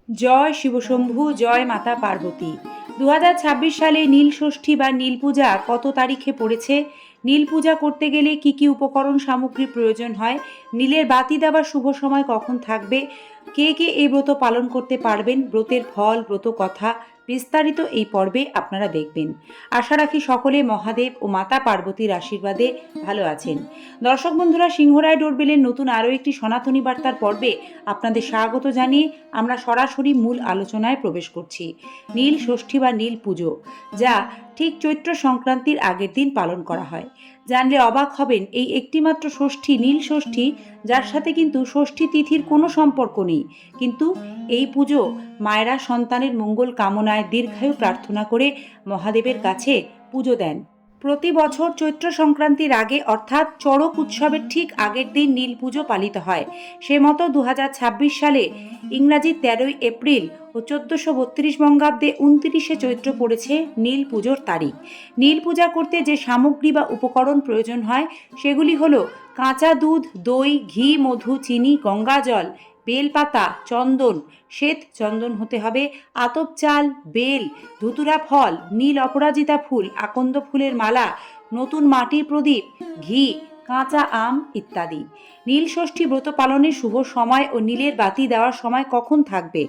জয় শিবশম্ভু, জয় মাতা পার্বতী। 2026 সালে নীল ষষ্ঠী বা নীল পূজা কত তারিখে পড়েছে? নীল পূজা করতে গেলে কি কি উপকরণ সামগ্রী প্রয়োজন হয়? নীলের বাতি দেওয়ার শুভ সময় কখন থাকবে? কে কে এই ব্রত পালন করতে পারবেন? ব্রতের ফল, ব্রত কথা বিস্তারিত এই পর্বে আপনারা দেখবেন। আশা রাখি সকলে মহাদেব ও মাতা পার্বতীর আশীর্বাদে ভালো আছেন। দর্শক বন্ধুরা, সিংহরায় ডোরবেলের নতুন আরও একটি সনাতনী বার্তার পর্বে আপনাদের স্বাগত জানিয়ে আমরা সরাসরি মূল আলোচনায় প্রবেশ করছি। নীল ষষ্ঠী বা নীল পুজো, যা ঠিক চৈত্র সংক্রান্তির আগের দিন পালন করা হয়। জানলে অবাক হবেন, এই একটিমাত্র ষষ্ঠী, নীল ষষ্ঠী, যার সাথে কিন্তু ষষ্ঠী তিথির কোনো সম্পর্ক নেই। কিন্তু এই পুজো মায়েরা সন্তানের মঙ্গল কামনায় দীর্ঘায়ু প্রার্থনা করে মহাদেবের কাছে পুজো দেন। প্রতি বছর চৈত্র সংক্রান্তির আগে অর্থাৎ চড়ক উৎসবের ঠিক আগের দিন নীল পুজো পালিত হয়। সে মতো 2026 সালে ইংরাজি 13ই এপ্রিল ও 1432 বঙ্গাব্দে 29শে চৈত্র পড়েছে নীল পুজোর তারিখ। নীল পূজা করতে যে সামগ্রী বা উপকরণ প্রয়োজন হয় সেগুলি হলো কাঁচা দুধ, দই, ঘি, মধু, চিনি, গঙ্গা জল, বেলপাতা, চন্দন, শ্বেত চন্দন হতে হবে, আতপ চাল, বেল, ধুতুরা ফল, নীল অপরাজিতা ফুল, আকন্দ ফুলের মালা, নতুন মাটির প্রদীপ, ঘি, কাঁচা আম ইত্যাদি। নীল ষষ্ঠী ব্রত পালনের শুভ সময় ও নীলের বাতি দেওয়ার সময় কখন থাকবে?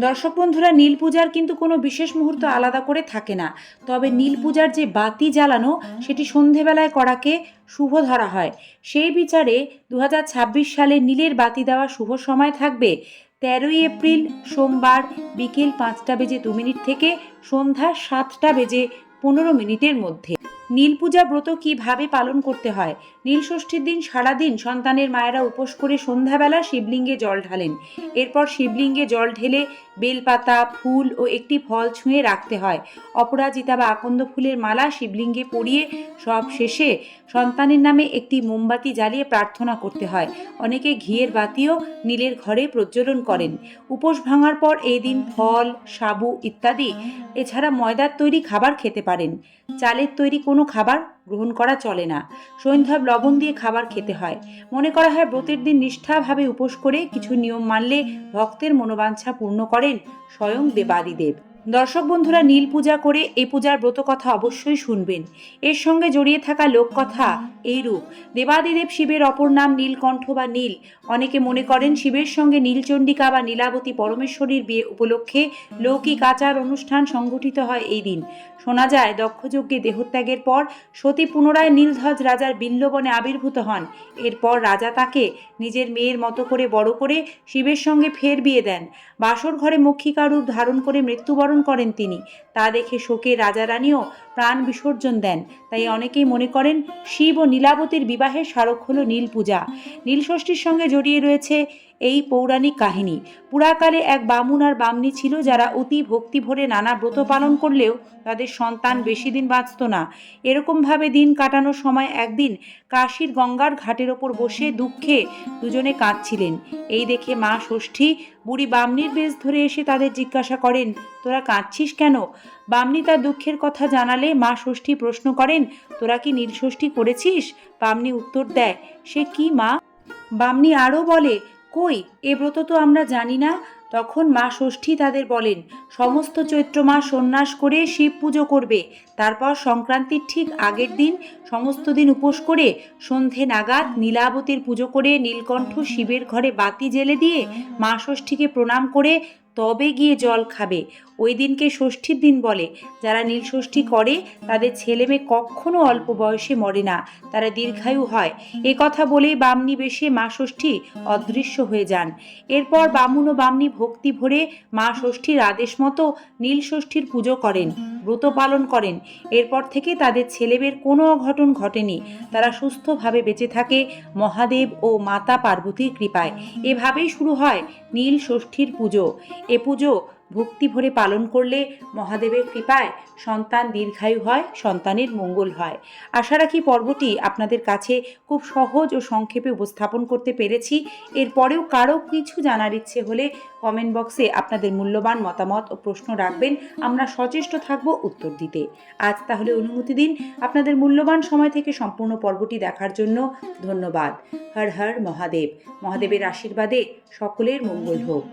দর্শক বন্ধুরা, নীল পূজার কিন্তু কোনো বিশেষ মুহূর্ত আলাদা করে থাকে না। তবে নীল পূজার যে বাতি জ্বালানো সেটি সন্ধেবেলায় করাকে শুভ ধরা হয়। সেই বিচারে 2026 সালে নীলের বাতি দেওয়ার শুভ সময় থাকবে 13ই এপ্রিল সোমবার বিকেল 5টা বেজে 2 মিনিট থেকে সন্ধ্যা 7টা বেজে 15 মিনিটের মধ্যে। নীল পূজা ব্রত কিভাবে পালন করতে হয়? নীল ষষ্ঠীর দিন সারাদিন সন্তানের মায়েরা উপোস করে সন্ধ্যাবেলা শিবলিঙ্গে জল ঢালেন। এরপর শিবলিঙ্গে জল ঢেলে বেলপাতা, ফুল ও একটি ফল ছুঁয়ে রাখতে হয়। অপরাজিতা বা আকন্দ ফুলের মালা শিবলিঙ্গে পরিয়ে সব শেষে সন্তানের নামে একটি মোমবাতি জ্বালিয়ে প্রার্থনা করতে হয়। অনেকে ঘিয়ের বাতিও নীলের ঘরে প্রজ্বলন করেন। উপোস ভাঙার পর এই দিন ফল, সাবু ইত্যাদি এছাড়া ময়দার তৈরি খাবার খেতে পারেন। চালের তৈরি কোনো খাবার গ্রহণ করা চলে না। সৈন্ধব লবণ দিয়ে খাবার খেতে হয়। মনে করা হয় ব্রতের দিন নিষ্ঠাভাবে উপোস করে কিছু নিয়ম মানলে ভক্তের মনোবাঞ্ছা পূর্ণ করেন স্বয়ং দেবাদিদেব। দর্শক বন্ধুরা, নীল পূজা করে এই পূজার ব্রত কথা অবশ্যই শুনবেন। এর সঙ্গে জড়িয়ে থাকা লোককথা এইরূপ: দেবাদিদেব শিবের অপর নাম নীলকণ্ঠ বা নীল। অনেকে মনে করেন শিবের সঙ্গে নীলচণ্ডিকা বা নীলাবতী পরমেশ্বরীর বিয়ে উপলক্ষে লৌকিক আচার অনুষ্ঠান সংঘটিত হয় এই দিন। শোনা যায় দক্ষযজ্ঞে দেহত্যাগের পর সতী পুনরায় নীলধ্বজ রাজার বিল্লবনে আবির্ভূত হন। এরপর রাজা তাকে নিজের মেয়ের মতো করে বড় করে শিবের সঙ্গে ফের বিয়ে দেন। বাসর ঘরে মক্ষিকা রূপ ধারণ করে মৃত্যুবরণ করেন তিনি। তা দেখে শোকে রাজা রানীও প্রাণ বিসর্জন দেন। তাই অনেকেই মনে করেন শিব ও নীলাবতীর বিবাহের স্মারক হল নীল পূজা। নীল ষষ্ঠীর সঙ্গে জড়িয়ে রয়েছে এই পৌরাণিক কাহিনী। পুরাকালে এক বামুন আর বামনী ছিল, যারা অতি ভক্তি ভরে নানা ব্রত পালন করলেও তাদের সন্তান বেশি দিন বাঁচত না। এরকমভাবে দিন কাটানোর সময় একদিন কাশীর গঙ্গার ঘাটের ওপর বসে দুঃখে দুজনে কাঁদছিলেন। এই দেখে মা ষষ্ঠী বুড়ি বামনির বেশ ধরে এসে তাদের জিজ্ঞাসা করেন, তোরা কাঁদছিস কেন? বামনি তার দুঃখের কথা জানালে মা ষষ্ঠী প্রশ্ন করেন, তোরা কি নীল ষষ্ঠী করেছিস? বামনি উত্তর দেয়, সে কি মা? বামনি আরও বলে, কই, এ ব্রত তো আমরা জানি না। তখন মা ষষ্ঠী তাদের বলেন, সমস্ত চৈত্র মাস সন্ন্যাস করে শিব পুজো করবে। তারপর সংক্রান্তির ঠিক আগের দিন সমস্ত দিন উপোস করে সন্ধে নাগাদ নীলাবতীর পুজো করে নীলকণ্ঠ শিবের ঘরে বাতি জ্বেলে দিয়ে মা ষষ্ঠীকে প্রণাম করে তবে গিয়ে জল খাবে। ওই দিনকে ষষ্ঠীর দিন বলে। যারা নীল ষষ্ঠী করে তাদের ছেলে মেয়ে কখনো অল্প বয়সে মরে না, তারা দীর্ঘায়ু হয়। এ কথা বলেই বামনি বেশে মা ষষ্ঠী অদৃশ্য হয়ে যান। এরপর বামুন ও বামনি ভক্তি ভরে মা ষষ্ঠীর আদেশ মতো নীল ষষ্ঠীর পুজো করেন, ব্রত পালন করেন। এরপর থেকে তাদের ছেলেমেয়ের কোনো অঘটন ঘটেনি। তারা সুস্থভাবে বেঁচে থাকে মহাদেব ও মাতা পার্বতীর কৃপায়। এভাবেই শুরু হয় নীল ষষ্ঠীর পুজো। এ পুজো ভক্তি ভরে পালন করলে মহাদেবের কৃপায় সন্তান দীর্ঘায়ু হয়, সন্তানের মঙ্গল হয়। আশা রাখি পর্বটি আপনাদের কাছে খুব সহজ ও সংক্ষেপে উপস্থাপন করতে পেরেছি। এরপরেও কারো কিছু জানার ইচ্ছে হলে কমেন্ট বক্সে আপনাদের মূল্যবান মতামত ও প্রশ্ন রাখবেন, আমরা সচেষ্ট থাকব উত্তর দিতে। আজ তাহলে অনুমতি দিন। আপনাদের মূল্যবান সময় থেকে সম্পূর্ণ পর্বটি দেখার জন্য ধন্যবাদ। হর হর মহাদেব। মহাদেবের আশীর্বাদে সকলের মঙ্গল হোক।